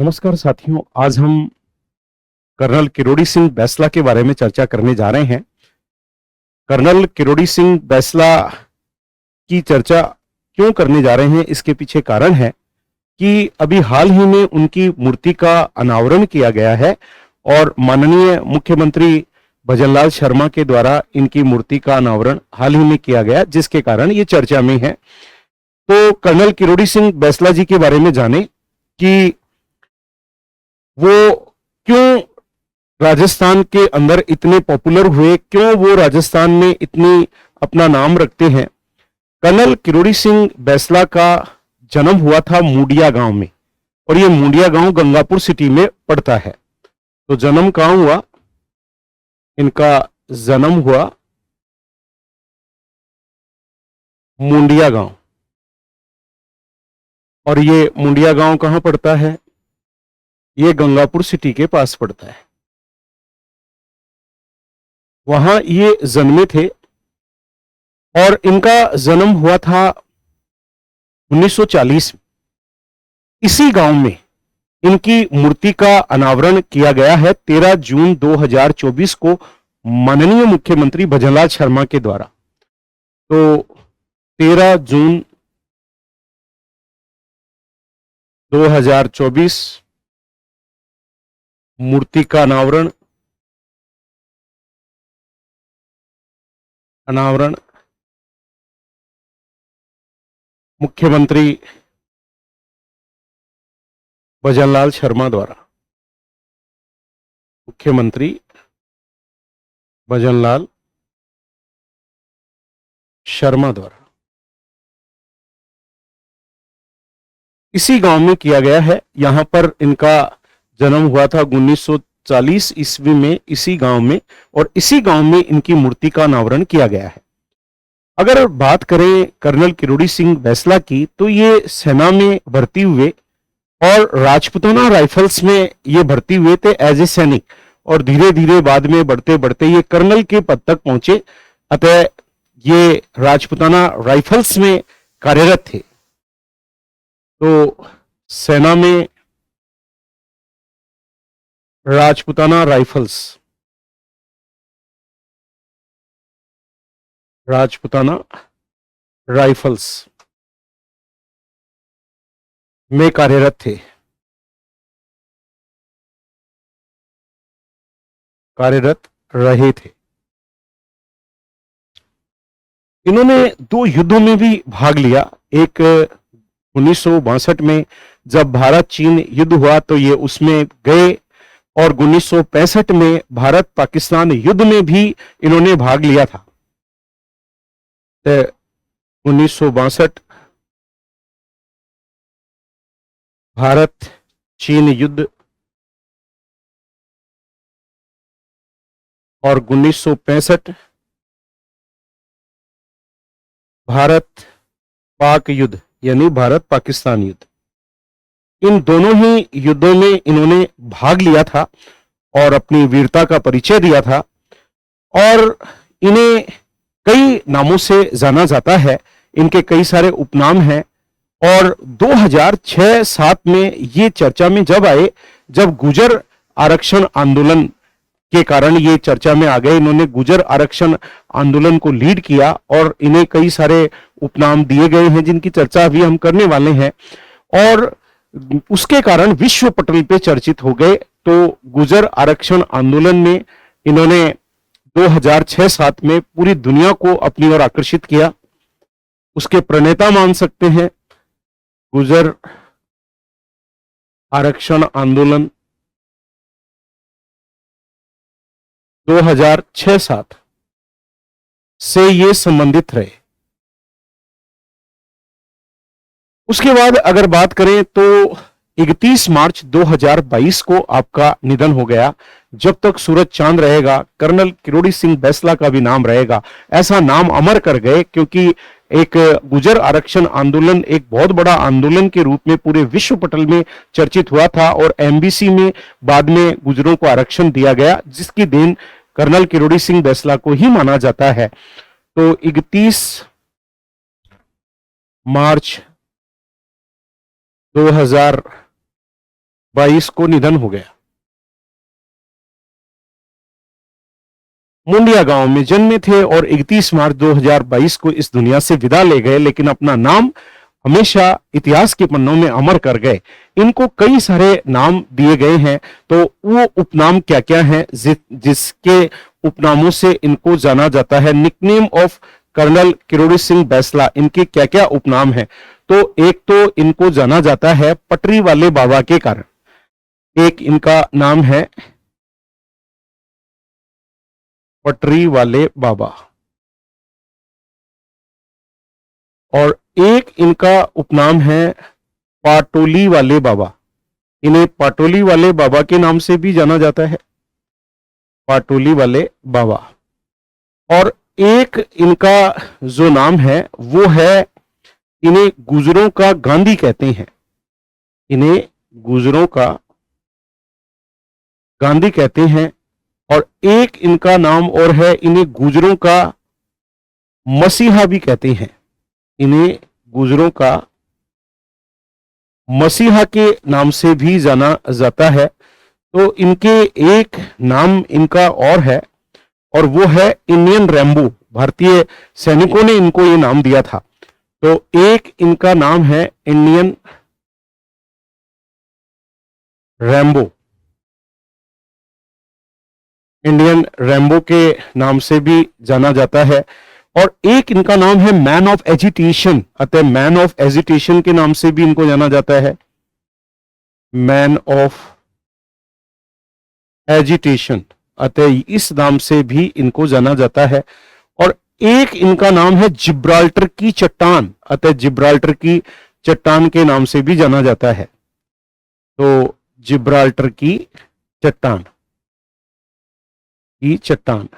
नमस्कार साथियों, आज हम कर्नल किरोड़ी सिंह बैंसला के बारे में चर्चा करने जा रहे हैं। कर्नल किरोड़ी सिंह बैंसला की चर्चा क्यों करने जा रहे हैं, इसके पीछे कारण है कि अभी हाल ही में उनकी मूर्ति का अनावरण किया गया है और माननीय मुख्यमंत्री भजनलाल शर्मा के द्वारा इनकी मूर्ति का अनावरण हाल ही में किया गया, जिसके कारण ये चर्चा में है। तो कर्नल किरोड़ी सिंह बैंसला जी के बारे में जाने कि वो क्यों राजस्थान के अंदर इतने पॉपुलर हुए, क्यों वो राजस्थान में इतनी अपना नाम रखते हैं। कर्नल किरोड़ी सिंह बैंसला का जन्म हुआ था मुंडिया गांव में, और ये मुंडिया गांव गंगापुर सिटी में पड़ता है। तो जन्म कहां हुआ? इनका जन्म हुआ मुंडिया गांव, और ये मुंडिया गांव कहां पड़ता है? ये गंगापुर सिटी के पास पड़ता है। वहां ये जन्मे थे और इनका जन्म हुआ था 1940 में। इसी गांव में इनकी मूर्ति का अनावरण किया गया है 13 जून 2024 को माननीय मुख्यमंत्री भजनलाल शर्मा के द्वारा। तो 13 जून 2024 मूर्ति का अनावरण मुख्यमंत्री भजनलाल शर्मा द्वारा। मुख्यमंत्री भजनलाल शर्मा द्वारा इसी गांव में किया गया है। यहां पर इनका जन्म हुआ था 1940 ईस्वी में इसी गांव में, और इसी गांव में इनकी मूर्ति का अनावरण किया गया है। अगर बात करें कर्नल किरोड़ी सिंह बैंसला की, तो ये सेना में भर्ती हुए और राजपूताना राइफल्स में ये भर्ती हुए थे एज ए सैनिक, और धीरे धीरे बाद में बढ़ते बढ़ते ये कर्नल के पद तक पहुंचे। अतः ये राजपूताना राइफल्स में कार्यरत थे। तो सेना में राजपूताना राइफल्स में कार्यरत रहे थे। इन्होंने 2 युद्धों में भी भाग लिया। एक 1962 में जब भारत चीन युद्ध हुआ तो ये उसमें गए, और 1965 में भारत पाकिस्तान युद्ध में भी इन्होंने भाग लिया था। 1962 भारत चीन युद्ध और 1965 भारत पाक युद्ध, यानी भारत पाकिस्तान युद्ध। इन दोनों ही युद्धों में इन्होंने भाग लिया था और अपनी वीरता का परिचय दिया था, और इन्हें कई नामों से जाना जाता है। इनके कई सारे उपनाम हैं, और 2006-7 में ये चर्चा में जब आए, जब गुर्जर आरक्षण आंदोलन के कारण ये चर्चा में आ गए। इन्होंने गुर्जर आरक्षण आंदोलन को लीड किया, और इन्हें कई सारे उपनाम दिए गए हैं जिनकी चर्चा अभी हम करने वाले हैं, और उसके कारण विश्व पटल पे चर्चित हो गए। तो गुर्जर आरक्षण आंदोलन में इन्होंने 2006-7 में पूरी दुनिया को अपनी ओर आकर्षित किया। उसके प्रणेता मान सकते हैं। गुर्जर आरक्षण आंदोलन 2006-7 से ये संबंधित रहे। उसके बाद अगर बात करें तो 31 मार्च 2022 को आपका निधन हो गया। जब तक सूरज चांद रहेगा, कर्नल किरोड़ी सिंह बैंसला का भी नाम रहेगा। ऐसा नाम अमर कर गए, क्योंकि एक गुर्जर आरक्षण आंदोलन एक बहुत बड़ा आंदोलन के रूप में पूरे विश्व पटल में चर्चित हुआ था, और एमबीसी में बाद में गुर्जरों को आरक्षण दिया गया, जिसकी देन कर्नल किरोड़ी सिंह बैंसला को ही माना जाता है। तो 31 मार्च 2022 22 को निधन हो गया। मुंडिया गांव में जन्मे थे और 31 मार्च 2022 को इस दुनिया से विदा ले गए, लेकिन अपना नाम हमेशा इतिहास के पन्नों में अमर कर गए। इनको कई सारे नाम दिए गए हैं, तो वो उपनाम क्या क्या हैं जिसके उपनामों से इनको जाना जाता है? Nickname of colonel Kirori Singh Bainsla, इनके क्या क्या उपनाम हैं? तो एक तो इनको जाना जाता है पटरी वाले बाबा के कारण, एक इनका नाम है पटरी वाले बाबा, और एक इनका उपनाम है पाटोली वाले बाबा। इन्हें पाटोली वाले बाबा के नाम से भी जाना जाता है, पाटोली वाले बाबा। और एक इनका जो नाम है वो है, इन्हें गुजरों का गांधी कहते हैं, इन्हें गुजरों का गांधी कहते हैं। और एक इनका नाम और है, इन्हें गुजरों का मसीहा भी कहते हैं, इन्हें गुजरों का मसीहा के नाम से भी जाना जाता है। तो इनके एक नाम इनका और है, और वो है इंडियन रैम्बो। भारतीय सैनिकों ने इनको ये नाम दिया था। तो एक इनका नाम है इंडियन रैम्बो, इंडियन रैम्बो के नाम से भी जाना जाता है। और एक इनका नाम है मैन ऑफ एजिटेशन, अतः मैन ऑफ एजिटेशन के नाम से भी इनको जाना जाता है, मैन ऑफ एजिटेशन, अतः इस नाम से भी इनको जाना जाता है। और एक इनका नाम है जिब्राल्टर की चट्टान, अतः जिब्राल्टर की चट्टान के नाम से भी जाना जाता है। तो जिब्राल्टर की चट्टान, की चट्टान।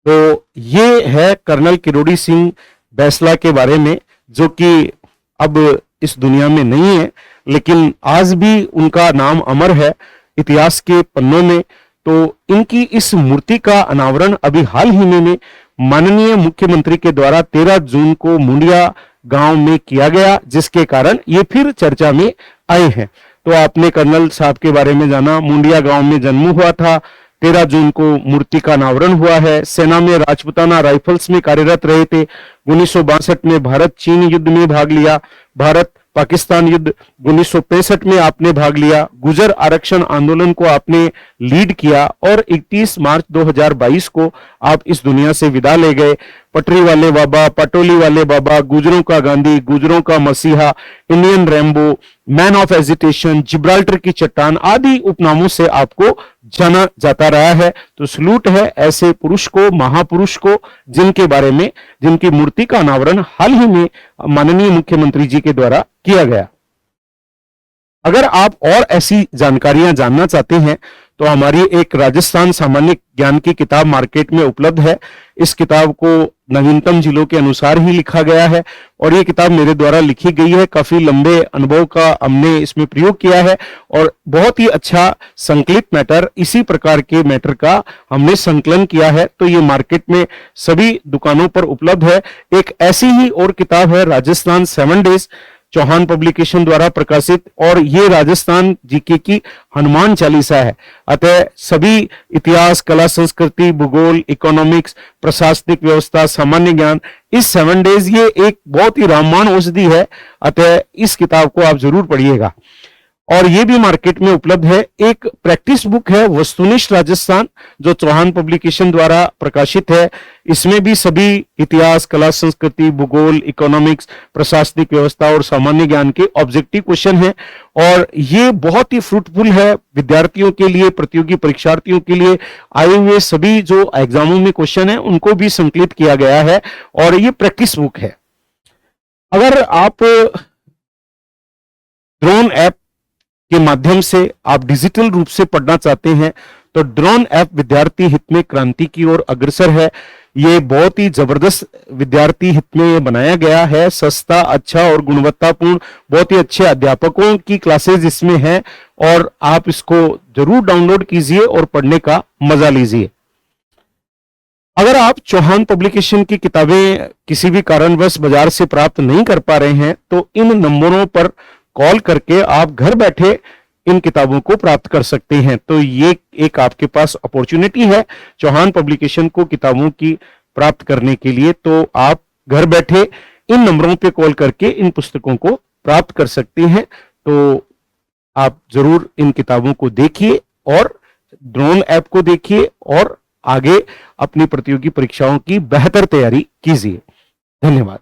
तो ये है कर्नल किरोड़ी सिंह बैसला के बारे में, जो कि अब इस दुनिया में नहीं है, लेकिन आज भी उनका नाम अमर है इतिहास के पन्नों में। तो इनकी इस मूर्ति का अनावरण अभी हाल ही में माननीय मुख्यमंत्री के द्वारा 13 जून को मुंडिया गांव में किया गया, जिसके कारण ये फिर चर्चा में आए हैं। तो आपने कर्नल साहब के बारे में जाना, मुंडिया गांव में जन्म हुआ था, 13 जून को मूर्ति का अनावरण हुआ है। सेना में राजपुताना राइफल्स में कार्यरत रहे थे। 1962 में भारत चीन युद्ध में भाग लिया। भारत पाकिस्तान युद्ध 1965 में आपने भाग लिया। गुजर आरक्षण आंदोलन को आपने लीड किया और 31 मार्च 2022 को आप इस दुनिया से विदा ले गए। पटरी वाले बाबा, पटोली वाले बाबा, गुजरों का गांधी, गुजरों का मसीहा, Indian Rambo, man of agitation, Gibraltar की चट्टान आदि उपनामों से आपको जाना जाता रहा है। तो सलूट है ऐसे पुरुष को, महापुरुष को, जिनके बारे में, जिनकी मूर्ति का अनावरण हाल ही में माननीय मुख्यमंत्री जी के द्वारा किया गया। अगर आप और ऐसी जानकारियां जानना चाहते हैं तो हमारी एक राजस्थान सामान्य ज्ञान की किताब मार्केट में उपलब्ध है। इस किताब को नवीनतम जिलों के अनुसार ही लिखा गया है और ये किताब मेरे द्वारा लिखी गई है। काफी लंबे अनुभव का हमने इसमें प्रयोग किया है और बहुत ही अच्छा संकलित मैटर, इसी प्रकार के मैटर का हमने संकलन किया है। तो ये मार्केट में सभी दुकानों पर उपलब्ध है। एक ऐसी ही और किताब है राजस्थान 7 डेज, चौहान पब्लिकेशन द्वारा प्रकाशित, और ये राजस्थान जीके की हनुमान चालीसा है। अतः सभी इतिहास, कला, संस्कृति, भूगोल, इकोनॉमिक्स, प्रशासनिक व्यवस्था, सामान्य ज्ञान, इस 7 डेज ये एक बहुत ही रामबाण औषधि है। अतः इस किताब को आप जरूर पढ़िएगा। और ये भी मार्केट में उपलब्ध है। एक प्रैक्टिस बुक है वस्तुनिष्ठ राजस्थान, जो चौहान पब्लिकेशन द्वारा प्रकाशित है। इसमें भी सभी इतिहास, कला, संस्कृति, भूगोल, इकोनॉमिक्स, प्रशासनिक व्यवस्था और सामान्य ज्ञान के ऑब्जेक्टिव क्वेश्चन है। और ये बहुत ही फ्रूटफुल है विद्यार्थियों के लिए, प्रतियोगी परीक्षार्थियों के लिए। आए हुए सभी जो एग्जामों में क्वेश्चन है उनको भी संकलित किया गया है और ये प्रैक्टिस बुक है। अगर आप ड्रोन ऐप के माध्यम से आप डिजिटल रूप से पढ़ना चाहते हैं तो ड्रोन ऐप विद्यार्थी हित में क्रांति की ओर अग्रसर है। ये बहुत ही जबरदस्त विद्यार्थी हित में ये बनाया गया है। सस्ता, अच्छा और गुणवत्तापूर्ण, बहुत ही अच्छे अध्यापकों की क्लासेस इसमें हैं और आप इसको जरूर डाउनलोड कीजिए और पढ़ने का मजा लीजिए। अगर आप चौहान पब्लिकेशन की किताबें किसी भी कारणवश बाजार से प्राप्त नहीं कर पा रहे हैं तो इन नंबरों पर कॉल करके आप घर बैठे इन किताबों को प्राप्त कर सकते हैं। तो ये एक आपके पास अपॉर्चुनिटी है चौहान पब्लिकेशन को किताबों की प्राप्त करने के लिए। तो आप घर बैठे इन नंबरों पे कॉल करके इन पुस्तकों को प्राप्त कर सकते हैं। तो आप जरूर इन किताबों को देखिए और ड्रोन ऐप को देखिए और आगे अपनी प्रतियोगी परीक्षाओं की बेहतर तैयारी कीजिए। धन्यवाद।